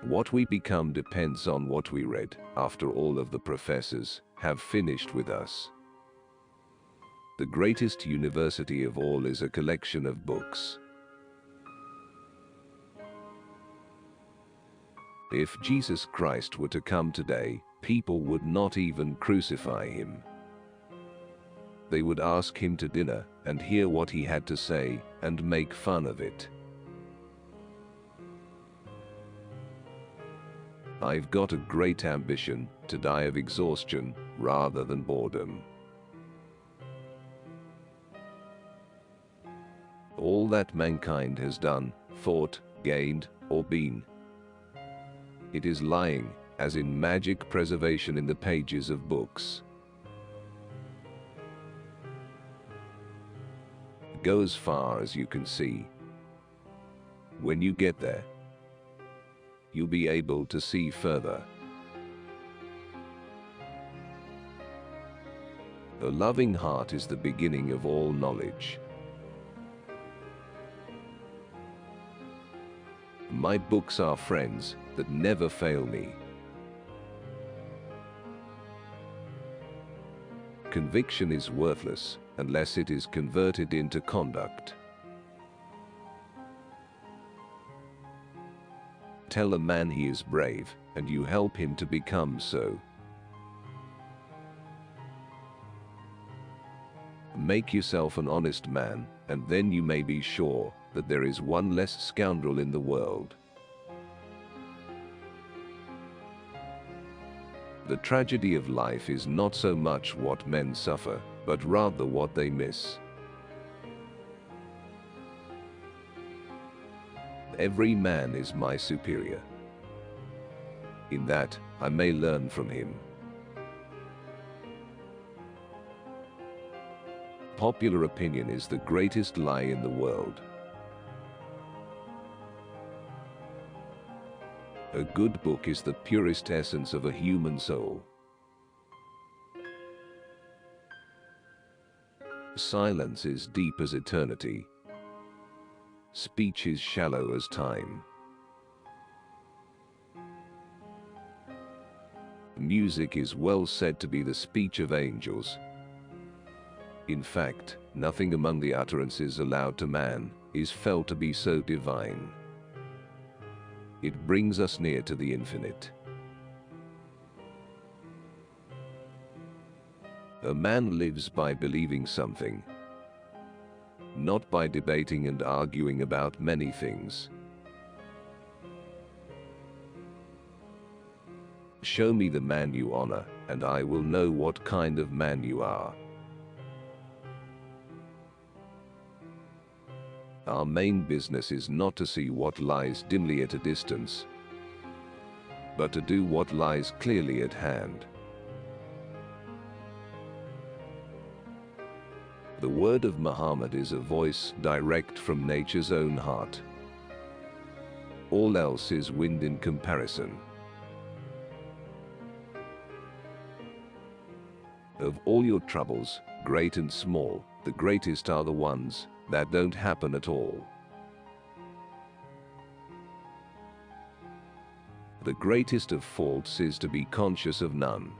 What we become depends on what we read, after all of the professors have finished with us. The greatest university of all is a collection of books. If Jesus Christ were to come today, people would not even crucify him. They would ask him to dinner and hear what he had to say and make fun of it. I've got a great ambition to die of exhaustion rather than boredom. All that mankind has done, thought, gained, or been, it is lying, as in magic preservation in the pages of books. Go as far as you can see. When you get there, you'll be able to see further. A loving heart is the beginning of all knowledge. My books are friends that never fail me. Conviction is worthless unless it is converted into conduct. Tell a man he is brave, and you help him to become so. Make yourself an honest man, and then you may be sure that there is one less scoundrel in the world. The tragedy of life is not so much what men suffer, but rather what they miss. Every man is my superior. In that, I may learn from him. Popular opinion is the greatest lie in the world. A good book is the purest essence of a human soul. Silence is deep as eternity. Speech is shallow as time. Music is well said to be the speech of angels. In fact, nothing among the utterances allowed to man is felt to be so divine. It brings us near to the infinite. A man lives by believing something, not by debating and arguing about many things. Show me the man you honor, and I will know what kind of man you are. Our main business is not to see what lies dimly at a distance, but to do what lies clearly at hand. The word of Muhammad is a voice direct from nature's own heart. All else is wind in comparison. Of all your troubles, great and small, the greatest are the ones that don't happen at all. The greatest of faults is to be conscious of none.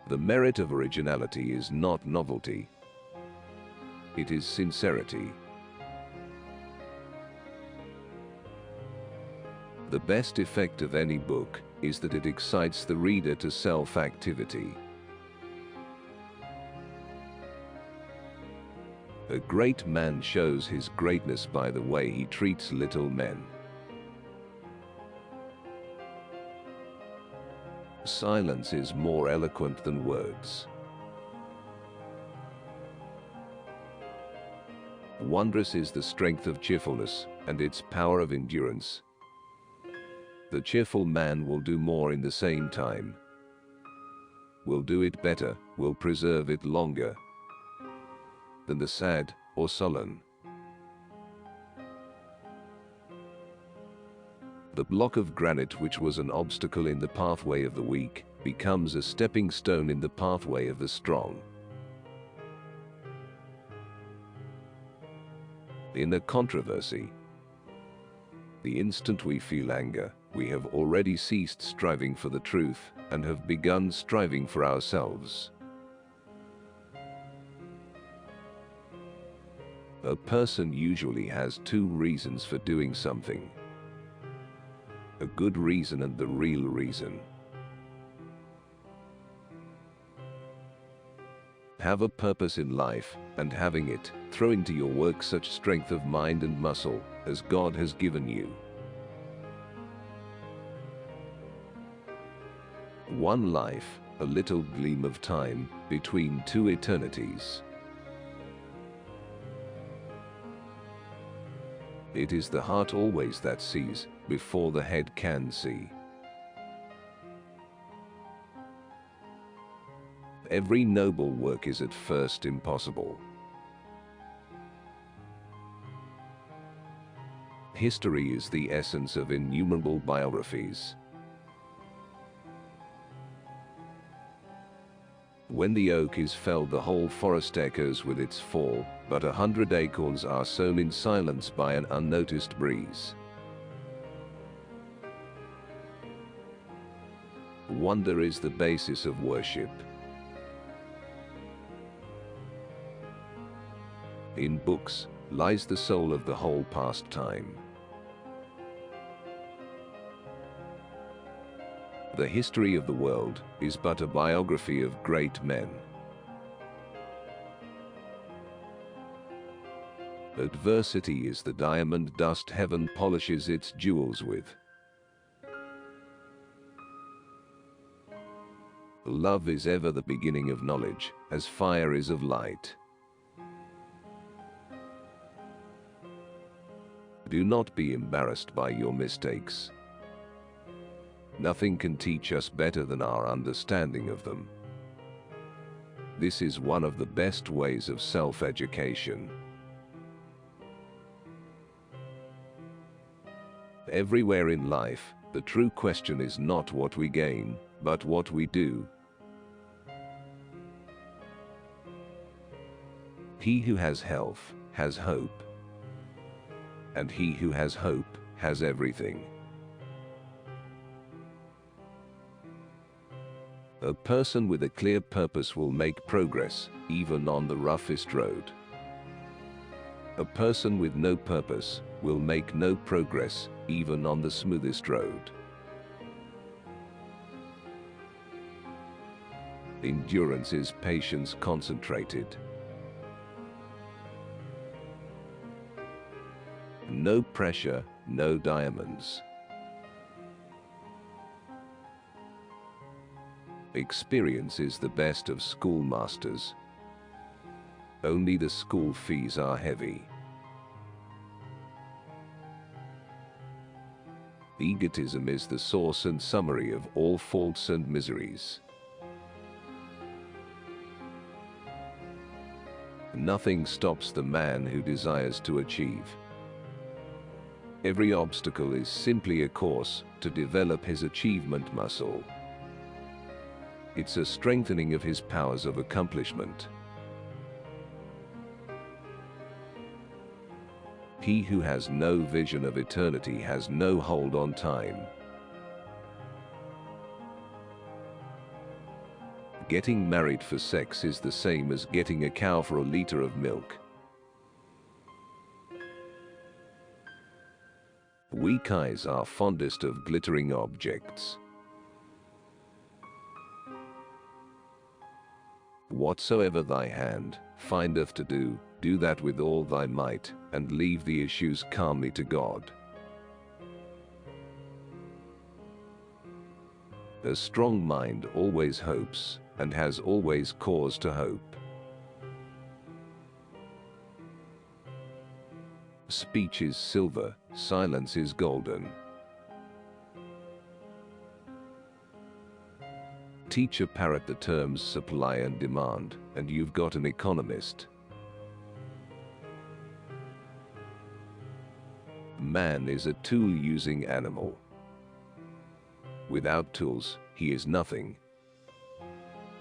The merit of originality is not novelty. It is sincerity. The best effect of any book is that it excites the reader to self-activity. A great man shows his greatness by the way he treats little men. Silence is more eloquent than words. Wondrous is the strength of cheerfulness and its power of endurance. The cheerful man will do more in the same time, will do it better, will preserve it longer than the sad or sullen. The block of granite which was an obstacle in the pathway of the weak becomes a stepping stone in the pathway of the strong. In a controversy, The instant we feel anger, we have already ceased striving for the truth and have begun striving for ourselves. A person usually has two reasons for doing something: a good reason and the real reason. Have a purpose in life, and having it, throw into your work such strength of mind and muscle as God has given you. One life, a little gleam of time between two eternities. It is the heart always that sees, before the head can see. Every noble work is at first impossible. History is the essence of innumerable biographies. When the oak is felled, the whole forest echoes with its fall, but 100 acorns are sown in silence by an unnoticed breeze. Wonder is the basis of worship. In books lies the soul of the whole past time. The history of the world is but a biography of great men. Adversity is the diamond dust heaven polishes its jewels with. Love is ever the beginning of knowledge, as fire is of light. Do not be embarrassed by your mistakes. Nothing can teach us better than our understanding of them. This is one of the best ways of self-education. Everywhere in life, the true question is not what we gain, but what we do. He who has health has hope, and he who has hope has everything. A person with a clear purpose will make progress, even on the roughest road. A person with no purpose will make no progress, even on the smoothest road. Endurance is patience concentrated. No pressure, no diamonds. Experience is the best of schoolmasters. Only the school fees are heavy. Egotism is the source and summary of all faults and miseries. Nothing stops the man who desires to achieve. Every obstacle is simply a course to develop his achievement muscle. It's a strengthening of his powers of accomplishment. He who has no vision of eternity has no hold on time. Getting married for sex is the same as getting a cow for a liter of milk. Weak eyes are fondest of glittering objects. Whatsoever thy hand findeth to do, do that with all thy might, and leave the issues calmly to God. A strong mind always hopes, and has always cause to hope. Speech is silver, silence is golden. Teach a parrot the terms supply and demand, and you've got an economist. Man is a tool-using animal. Without tools, he is nothing.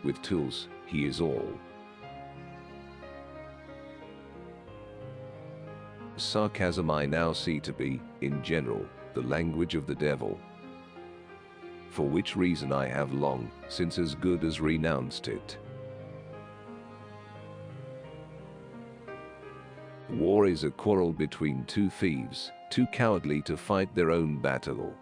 With tools, he is all. Sarcasm I now see to be, in general, the language of the devil, for which reason I have long since as good as renounced it. War is a quarrel between two thieves, too cowardly to fight their own battle.